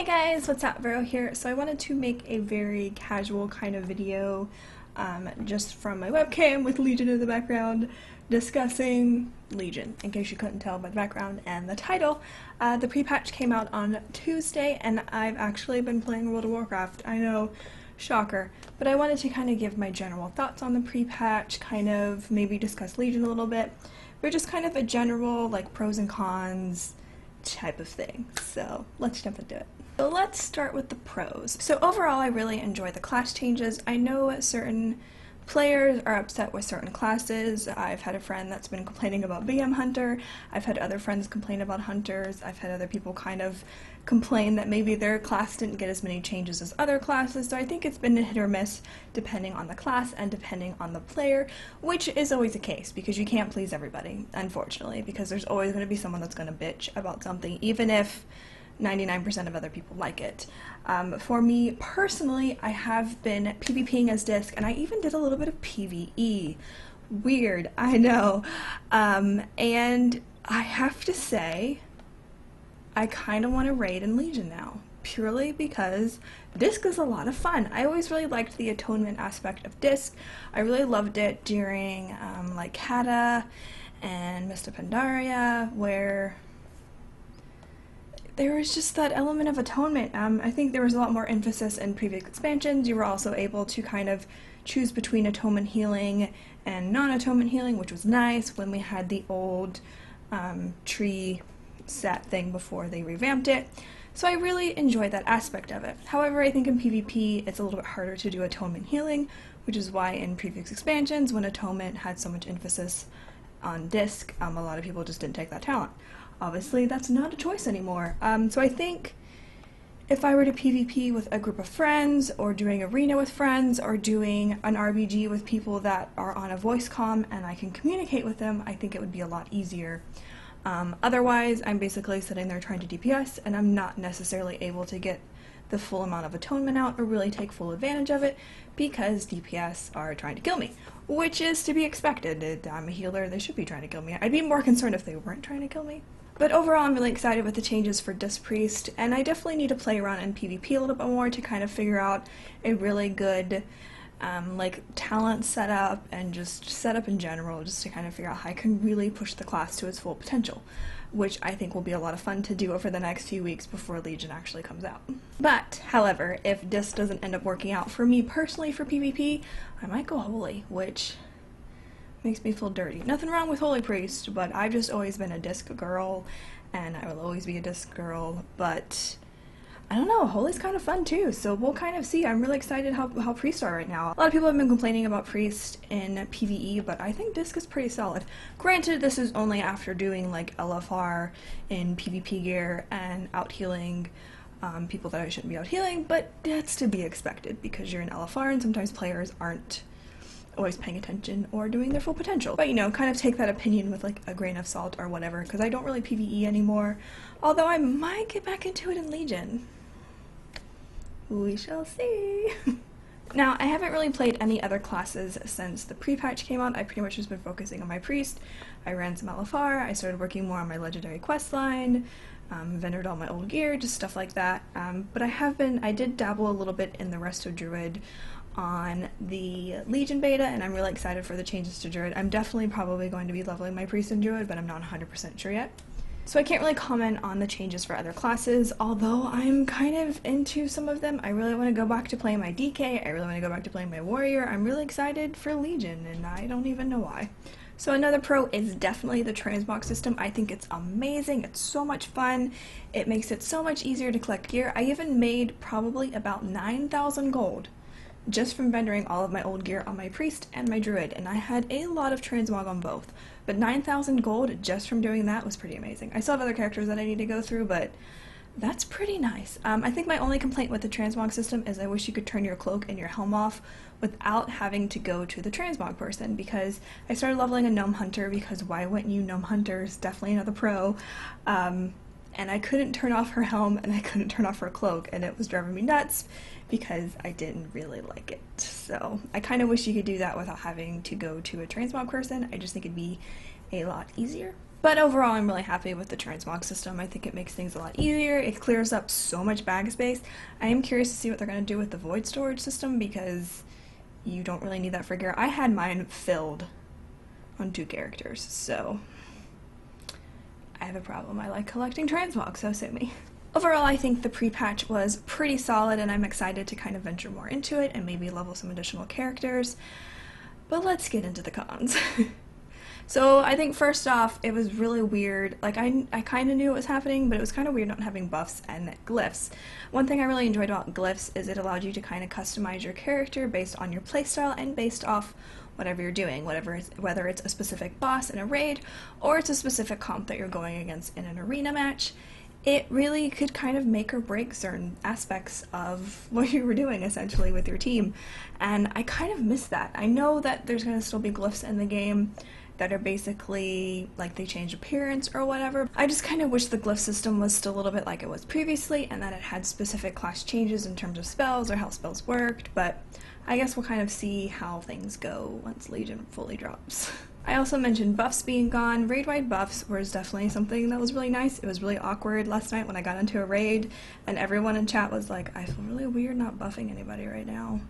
guys, what's up? Vero here. So I wanted to make a very casual kind of video just from my webcam with Legion in the background discussing Legion, in case you couldn't tell by the background and the title. The pre-patch came out on Tuesday and I've actually been playing World of Warcraft. I know, shocker, but I wanted to kind of give my general thoughts on the pre-patch, kind of maybe discuss Legion a little bit, but just kind of a general like pros and cons type of thing. So let's jump into it. So let's start with the pros. So overall I really enjoy the class changes. I know certain players are upset with certain classes. I've had a friend that's been complaining about BM Hunter. I've had other friends complain about Hunters. I've had other people kind of complain that maybe their class didn't get as many changes as other classes. So I think it's been a hit or miss depending on the class and depending on the player, which is always the case because you can't please everybody, unfortunately, because there's always going to be someone that's going to bitch about something, even if 99% of other people like it. For me personally, I have been PvPing as Disc, and I even did a little bit of PvE. Weird, I know. And I have to say, I kind of want to raid in Legion now, purely because Disc is a lot of fun. I always really liked the atonement aspect of Disc. I really loved it during like Kata and Mista Pandaria, where there was just that element of atonement. I think there was a lot more emphasis in previous expansions. You were also able to kind of choose between atonement healing and non-atonement healing, which was nice when we had the old tree set thing before they revamped it. So I really enjoyed that aspect of it. However, I think in PvP it's a little bit harder to do atonement healing, which is why in previous expansions, when atonement had so much emphasis on Disc, a lot of people just didn't take that talent. Obviously, that's not a choice anymore. So I think if I were to PvP with a group of friends, or doing arena with friends, or doing an RBG with people that are on a voice comm and I can communicate with them, I think it would be a lot easier. Otherwise, I'm basically sitting there trying to DPS, and I'm not necessarily able to get the full amount of atonement out or really take full advantage of it because DPS are trying to kill me, which is to be expected. I'm a healer, they should be trying to kill me. I'd be more concerned if they weren't trying to kill me. But overall, I'm really excited with the changes for Disc Priest, and I definitely need to play around in PvP a little bit more to kind of figure out a really good like talent setup and just setup in general, just to kind of figure out how I can really push the class to its full potential, which I think will be a lot of fun to do over the next few weeks before Legion actually comes out. But, however, if Disc doesn't end up working out for me personally for PvP, I might go Holy, which makes me feel dirty. Nothing wrong with Holy Priest, but I've just always been a Disc girl, and I will always be a Disc girl, but I don't know, Holy's kind of fun too, so we'll kind of see. I'm really excited how Priests are right now. A lot of people have been complaining about Priest in PvE, but I think Disc is pretty solid. Granted, this is only after doing like LFR in PvP gear and out-healing people that I shouldn't be out-healing, but that's to be expected because you're in LFR and sometimes players aren't always paying attention or doing their full potential. But you know, kind of take that opinion with like a grain of salt or whatever, because I don't really PvE anymore, although I might get back into it in Legion. We shall see. Now, I haven't really played any other classes since the pre-patch came out. I pretty much just been focusing on my Priest. I ran some LFR, I started working more on my legendary quest line, vendored all my old gear, just stuff like that. But I did dabble a little bit in the Resto Druid on the Legion beta, and I'm really excited for the changes to Druid. I'm definitely probably going to be leveling my Priest in Druid, but I'm not 100% sure yet. So I can't really comment on the changes for other classes, although I'm kind of into some of them. I really want to go back to playing my DK, I really want to go back to playing my Warrior. I'm really excited for Legion, and I don't even know why. So another pro is definitely the transmog system. I think it's amazing, it's so much fun, it makes it so much easier to collect gear. I even made probably about 9,000 gold just from vendoring all of my old gear on my Priest and my Druid, and I had a lot of transmog on both. But 9,000 gold just from doing that was pretty amazing. I still have other characters that I need to go through, but that's pretty nice. I think my only complaint with the transmog system is I wish you could turn your cloak and your helm off without having to go to the transmog person, because I started leveling a Gnome Hunter, because why wouldn't you? Gnome Hunter is definitely another pro. And I couldn't turn off her helm and I couldn't turn off her cloak, and it was driving me nuts because I didn't really like it. So I kind of wish you could do that without having to go to a transmog person. I just think it'd be a lot easier. But overall, I'm really happy with the transmog system. I think it makes things a lot easier. It clears up so much bag space. I am curious to see what they're going to do with the void storage system, because you don't really need that for gear. I had mine filled on 2 characters, so I have a problem. I like collecting transmog, so sue me. Overall, I think the pre-patch was pretty solid, and I'm excited to kind of venture more into it and maybe level some additional characters. But let's get into the cons. So I think first off, it was really weird. Like, I kind of knew it was happening, but it was kind of weird not having buffs and glyphs. One thing I really enjoyed about glyphs is it allowed you to kind of customize your character based on your playstyle and based off whatever you're doing, whether it's a specific boss in a raid or it's a specific comp that you're going against in an arena match. It really could kind of make or break certain aspects of what you were doing, essentially, with your team. And I kind of miss that. I know that there's going to still be glyphs in the game that are basically like they change appearance or whatever. I just kind of wish the glyph system was still a little bit like it was previously, and that it had specific class changes in terms of spells or how spells worked, but I guess we'll kind of see how things go once Legion fully drops. I also mentioned buffs being gone. Raid-wide buffs was definitely something that was really nice. It was really awkward last night when I got into a raid and everyone in chat was like, I feel really weird not buffing anybody right now.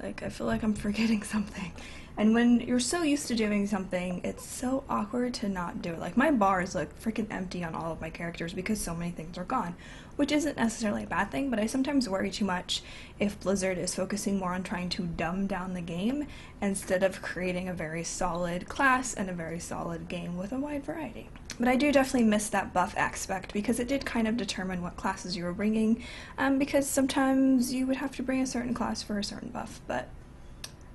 Like, I feel like I'm forgetting something. And when you're so used to doing something, it's so awkward to not do it. Like, my bars look freaking empty on all of my characters because so many things are gone, which isn't necessarily a bad thing, but I sometimes worry too much if Blizzard is focusing more on trying to dumb down the game instead of creating a very solid class and a very solid game with a wide variety. But I do definitely miss that buff aspect because it did kind of determine what classes you were bringing, because sometimes you would have to bring a certain class for a certain buff, but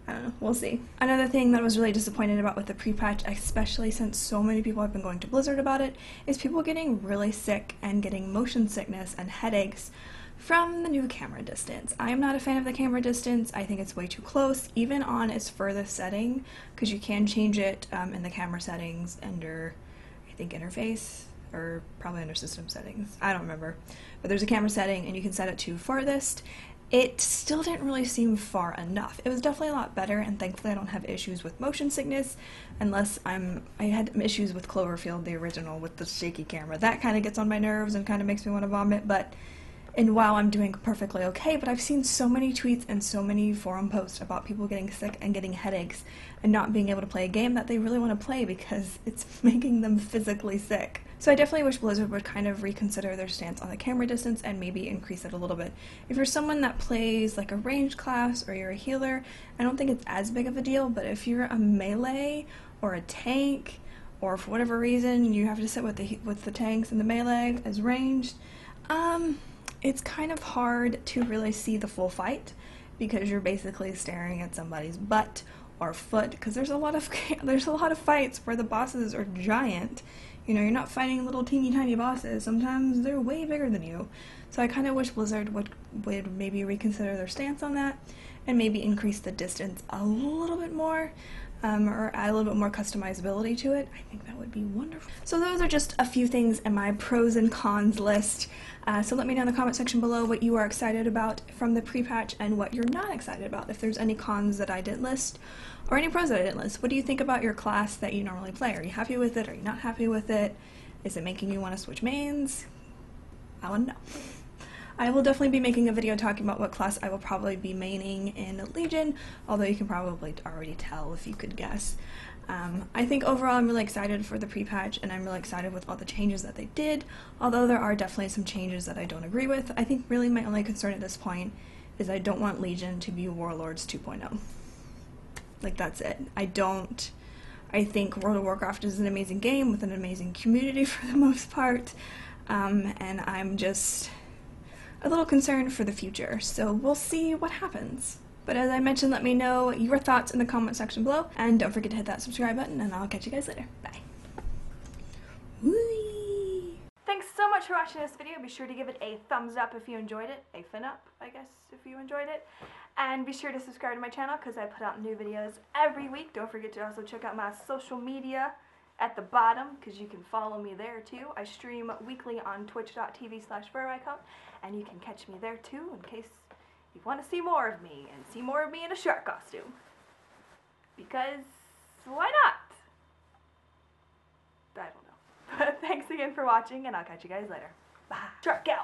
I don't know, we'll see. Another thing that I was really disappointed about with the pre-patch, especially since so many people have been going to Blizzard about it, is people getting really sick and getting motion sickness and headaches from the new camera distance. I am not a fan of the camera distance. I think it's way too close, even on its furthest setting, because you can change it in the camera settings under, I think, interface, or probably under system settings. I don't remember. But there's a camera setting and you can set it to farthest. It still didn't really seem far enough. It was definitely a lot better, and thankfully I don't have issues with motion sickness, unless I had issues with Cloverfield, the original, with the shaky camera. That kind of gets on my nerves and kind of makes me want to vomit, and WoW I'm doing perfectly okay, but I've seen so many tweets and so many forum posts about people getting sick and getting headaches and not being able to play a game that they really want to play because it's making them physically sick. So I definitely wish Blizzard would kind of reconsider their stance on the camera distance and maybe increase it a little bit. If you're someone that plays like a ranged class or you're a healer, I don't think it's as big of a deal, but if you're a melee or a tank, or for whatever reason you have to sit with the tanks and the melee as ranged, it's kind of hard to really see the full fight because you're basically staring at somebody's butt or foot, because there's a lot of fights where the bosses are giant. You know, you're not fighting little teeny tiny bosses. Sometimes they're way bigger than you. So I kind of wish Blizzard would maybe reconsider their stance on that and maybe increase the distance a little bit more, or add a little bit more customizability to it. I think that would be wonderful. So those are just a few things in my pros and cons list. So let me know in the comment section below what you are excited about from the pre-patch and what you're not excited about. If there's any cons that I didn't list, or any pros that I didn't list. What do you think about your class that you normally play? Are you happy with it? Are you not happy with it? Is it making you want to switch mains? I want to know. I will definitely be making a video talking about what class I will probably be maining in Legion, although you can probably already tell if you could guess. I think overall I'm really excited for the pre-patch, and I'm really excited with all the changes that they did, although there are definitely some changes that I don't agree with. I think really my only concern at this point is I don't want Legion to be Warlords 2.0. Like, that's it. I think World of Warcraft is an amazing game with an amazing community for the most part, and I'm just a little concerned for the future, so we'll see what happens. But as I mentioned, let me know your thoughts in the comment section below, and don't forget to hit that subscribe button, and I'll catch you guys later. Bye. Whee! Thanks so much for watching this video. Be sure to give it a thumbs up if you enjoyed it, a fin up, I guess, if you enjoyed it. And be sure to subscribe to my channel because I put out new videos every week. Don't forget to also check out my social media at the bottom because you can follow me there too. I stream weekly on twitch.tv/Veroicone, and you can catch me there too in case you want to see more of me and see more of me in a shark costume. Because why not? I don't know. Thanks again for watching, and I'll catch you guys later. Bye. Truck out.